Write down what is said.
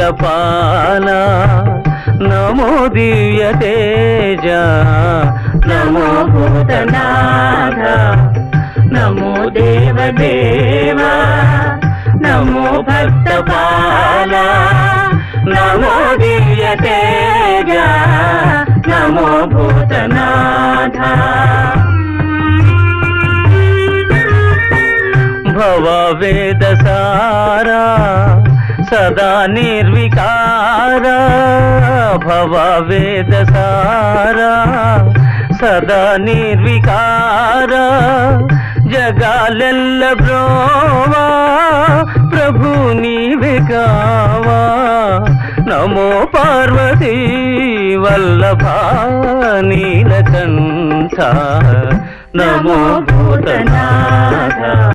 భక్తపాల నమో దివ్య తేజ నమో భూతనాథ నమో దేవదేవా నమో భక్తపాల నమో దివ్య తేజ నమో భూతనాథ భవ వేదసారా సదా నిర్వికార భవ వేదసారా సదా నిర్వికార జగాలెల్ల బ్రోవా ప్రభు నీవే కావా నమో పార్వతీ వల్లభ నీలకంఠ నమో భూతనాథ